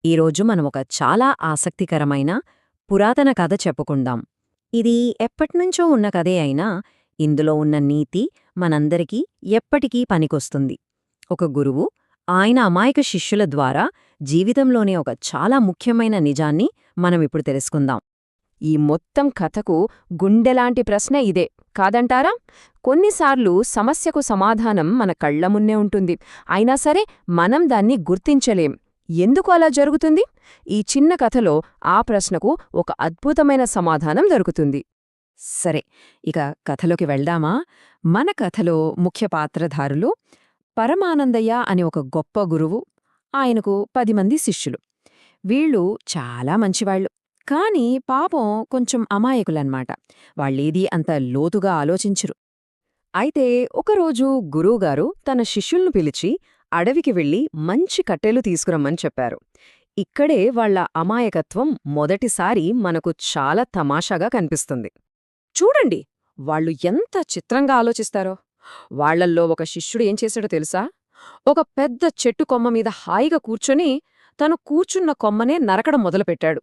ఈరోజు మనం ఒక చాలా ఆసక్తికరమైన పురాతన కథ చెప్పుకుందాం. ఇది ఎప్పట్నుంచో ఉన్న కథే అయినా ఇందులో ఉన్న నీతి మనందరికీ ఎప్పటికీ పనికొస్తుంది. ఒక గురువు ఆయన అమాయక శిష్యుల ద్వారా జీవితంలోనే ఒక చాలా ముఖ్యమైన నిజాన్ని మనమిప్పుడు తెలుసుకుందాం. ఈ మొత్తం కథకు గుండెలాంటి ప్రశ్న ఇదే కాదంటారా? కొన్నిసార్లు సమస్యకు సమాధానం మన కళ్లమున్నే ఉంటుంది, అయినా సరే మనం దాన్ని గుర్తించలేం. ఎందుకు అలా జరుగుతుంది? ఈ చిన్న కథలో ఆ ప్రశ్నకు ఒక అద్భుతమైన సమాధానం దొరుకుతుంది. సరే, ఇక కథలోకి వెళ్దామా? మన కథలో ముఖ్య పాత్రధారులు పరమానందయ్య అనే ఒక గొప్ప గురువు, ఆయనకు 10 మంది శిష్యులు. వీళ్ళు చాలా మంచివాళ్లు, కాని పాపం కొంచెం అమాయకులన్మాట. వాళ్ళేదీ అంత లోతుగా ఆలోచించరు. అయితే ఒకరోజు గురువుగారు తన శిష్యుల్ని పిలిచి అడవికి వెళ్లి మంచి కట్టెలు తీసుకురమ్మని చెప్పారు. ఇక్కడే వాళ్ల అమాయకత్వం మొదటిసారి మనకు చాలా తమాషాగా కనిపిస్తుంది. చూడండి, వాళ్ళు ఎంత చిత్రంగా ఆలోచిస్తారో. వాళ్లల్లో ఒక శిష్యుడు ఏం చేశాడో తెలుసా? ఒక పెద్ద చెట్టు కొమ్మ మీద హాయిగా కూర్చొని తను కూర్చున్న కొమ్మనే నరకడం మొదలుపెట్టాడు.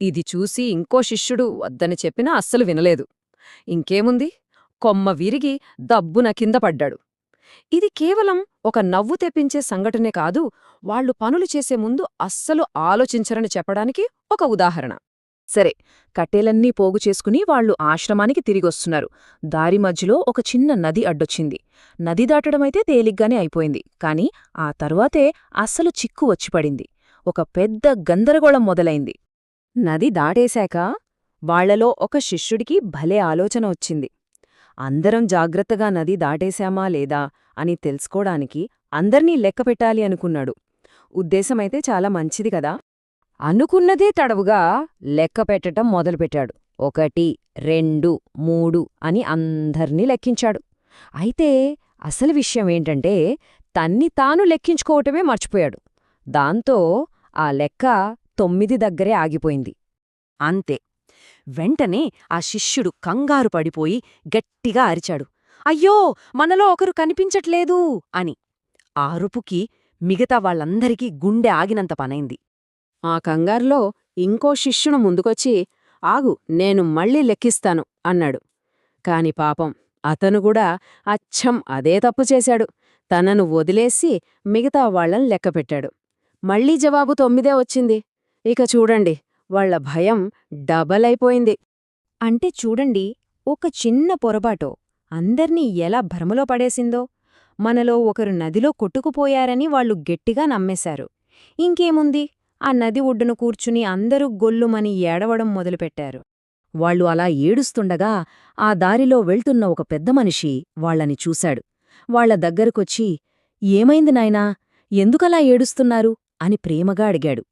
ఇది చూసి ఇంకో శిష్యుడు వద్దని చెప్పినా అస్సలు వినలేదు. ఇంకేముంది, కొమ్మ విరిగి దబ్బున కింద పడ్డాడు. ఇది కేవలం ఒక నవ్వు తెప్పించే సంఘటనే కాదు, వాళ్లు పనులు చేసే ముందు అస్సలు ఆలోచించరని చెప్పడానికి ఒక ఉదాహరణ. సరే, కట్టెలన్నీ పోగు చేసుకుని వాళ్లు ఆశ్రమానికి తిరిగొస్తున్నారు. దారి మధ్యలో ఒక చిన్న నది అడ్డొచ్చింది. నది దాటడమైతే తేలిగ్గానే అయిపోయింది, కాని ఆ తరువాతే అస్సలు చిక్కు వచ్చిపడింది. ఒక పెద్ద గందరగోళం మొదలైంది. నది దాటేశాక వాళ్లలో ఒక శిష్యుడికి భలే ఆలోచన వచ్చింది. అందరం జాగ్రత్తగా నది దాటేశామా లేదా అని తెలుసుకోడానికి అందర్నీ లెక్కపెట్టాలి అనుకున్నాడు. ఉద్దేశమైతే చాలా మంచిది కదా. అనుకున్నదే తడవుగా లెక్కపెట్టటం మొదలుపెట్టాడు. 1, 2, 3 అని అందర్నీ లెక్కించాడు. అయితే అసలు విషయమేంటంటే తన్ని తాను లెక్కించుకోవటమే మర్చిపోయాడు. దాంతో ఆ లెక్క 9 దగ్గరే ఆగిపోయింది. అంతే. వెంటనే ఆ శిష్యుడు కంగారు పడిపోయి గట్టిగా అరిచాడు, అయ్యో, మనలో ఒకరు కనిపించట్లేదు అని. ఆ అరుపుకి మిగతా వాళ్లందరికీ గుండె ఆగినంత పనైంది. ఆ కంగారులో ఇంకో శిష్యుడు ముందుకొచ్చి, ఆగు, నేను మళ్ళీ లెక్కిస్తాను అన్నాడు. కాని పాపం అతను కూడా అచ్చం అదే తప్పు చేశాడు. తనను వదిలేసి మిగతా వాళ్లను లెక్కపెట్టాడు. మళ్లీ జవాబు 9 వచ్చింది. ఇక చూడండి, వాళ్ల భయం డబల్ అయిపోయింది. అంటే చూడండి, ఒక చిన్న పొరపాటో అందర్నీ ఎలా భ్రమలో పడేసిందో. మనలో ఒకరు నదిలో కొట్టుకుపోయారని వాళ్లు గట్టిగా నమ్మేశారు. ఇంకేముంది, ఆ నది ఒడ్డున కూర్చుని అందరూ గొల్లుమని ఏడవడం మొదలుపెట్టారు. వాళ్లు అలా ఏడుస్తుండగా ఆ దారిలో వెళ్తున్న ఒక పెద్ద మనిషి వాళ్లని చూశాడు. వాళ్ల దగ్గరకొచ్చి, ఏమైంది నాయనా, ఎందుకలా ఏడుస్తున్నారు అని ప్రేమగా అడిగాడు.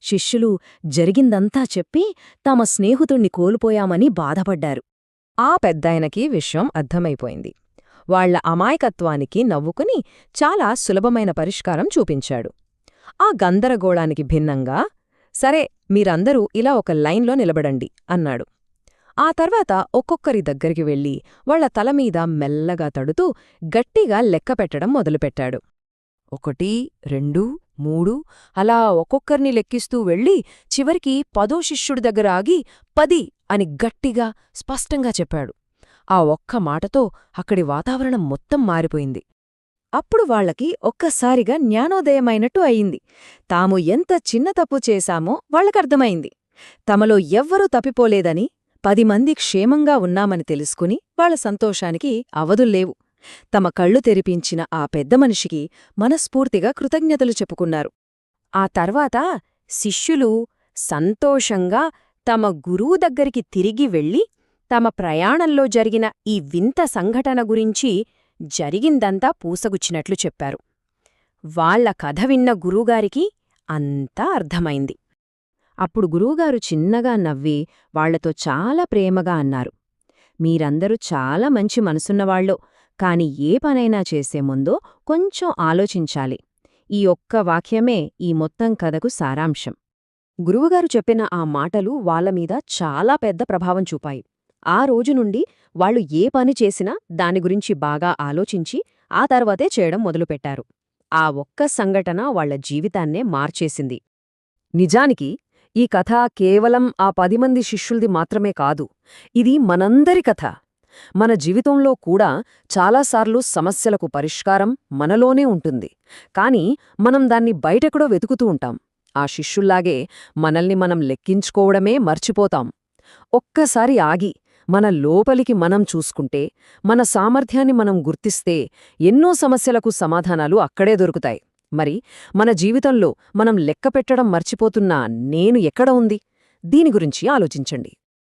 శిష్యులు జరిగిందంతా చెప్పి తమ స్నేహితుణ్ణి కోల్పోయామని బాధపడ్డారు. ఆ పెద్దాయనకి విషయం అర్థమైపోయింది. వాళ్ల అమాయకత్వానికి నవ్వుకుని చాలా సులభమైన పరిష్కారం చూపించాడు. ఆ గందరగోళానికి భిన్నంగా, సరే, మీరందరూ ఇలా ఒక లైన్లో నిలబడండి అన్నాడు. ఆ తర్వాత ఒక్కొక్కరి దగ్గరికి వెళ్లి వాళ్ల తలమీద మెల్లగా తడుతూ గట్టిగా లెక్కపెట్టడం మొదలుపెట్టాడు. 1, 2, 3 అలా ఒక్కొక్కర్ని లెక్కిస్తూ వెళ్ళి చివరికి 10వ శిష్యుడి దగ్గర ఆగి 10 అని గట్టిగా స్పష్టంగా చెప్పాడు. ఆ ఒక్క మాటతో అక్కడి వాతావరణం మొత్తం మారిపోయింది. అప్పుడు వాళ్లకి ఒక్కసారిగా జ్ఞానోదయమైనట్టు అయింది. తాము ఎంత చిన్న తప్పు చేశామో వాళ్లకర్థమైంది. తమలో ఎవ్వరూ తప్పిపోలేదని, 10 మంది క్షేమంగా ఉన్నామని తెలుసుకుని వాళ్ల సంతోషానికి అవధుల్లేవు. తమ కళ్ళు తెరిపించిన ఆ పెద్ద మనిషికి మనస్ఫూర్తిగా కృతజ్ఞతలు చెప్పుకున్నారు. ఆ తర్వాత శిష్యులు సంతోషంగా తమ గురువు దగ్గరికి తిరిగి వెళ్లి తమ ప్రయాణంలో జరిగిన ఈ వింత సంఘటన గురించి జరిగిందంతా పూసగుచ్చినట్లు చెప్పారు. వాళ్ల కథ విన్న గురువుగారికి అంతా అర్థమైంది. అప్పుడు గురువుగారు చిన్నగా నవ్వి వాళ్లతో చాలా ప్రేమగా అన్నారు, మీరందరూ చాలా మంచి మనసున్నవాళ్ళో, కాని ఏ పనైనా చేసే ముందో కొంచెం ఆలోచించాలి. ఈ ఒక్క వాక్యమే ఈ మొత్తం కథకు సారాంశం. గురువుగారు చెప్పిన ఆ మాటలు వాళ్లమీద చాలా పెద్ద ప్రభావం చూపాయి. ఆ రోజు నుండి వాళ్లు ఏ పని చేసినా దాని గురించి బాగా ఆలోచించి ఆ తర్వాతే చేయడం మొదలుపెట్టారు. ఆ ఒక్క సంఘటన వాళ్ల జీవితాన్నే మార్చేసింది. నిజానికి ఈ కథ కేవలం ఆ 10 మంది శిష్యుల్ది మాత్రమే కాదు. ఇది మనందరి కథ. మన జీవితంలో కూడా చాలాసార్లు సమస్యలకు పరిష్కారం మనలోనే ఉంటుంది. కానీ మనం దాన్ని బయటెక్కడో వెతుకుతూ ఉంటాం. ఆ శిష్యుల్లాగే మనల్ని మనం లెక్కించుకోవడమే మర్చిపోతాం. ఒక్కసారి ఆగి మన లోపలికి మనం చూసుకుంటే, మన సామర్థ్యాన్ని మనం గుర్తిస్తే ఎన్నో సమస్యలకు సమాధానాలు అక్కడే దొరుకుతాయి. మరి మన జీవితంలో మనం లెక్కపెట్టడం మర్చిపోతున్న నేను ఎక్కడ ఉంది? దీని గురించి ఆలోచించండి.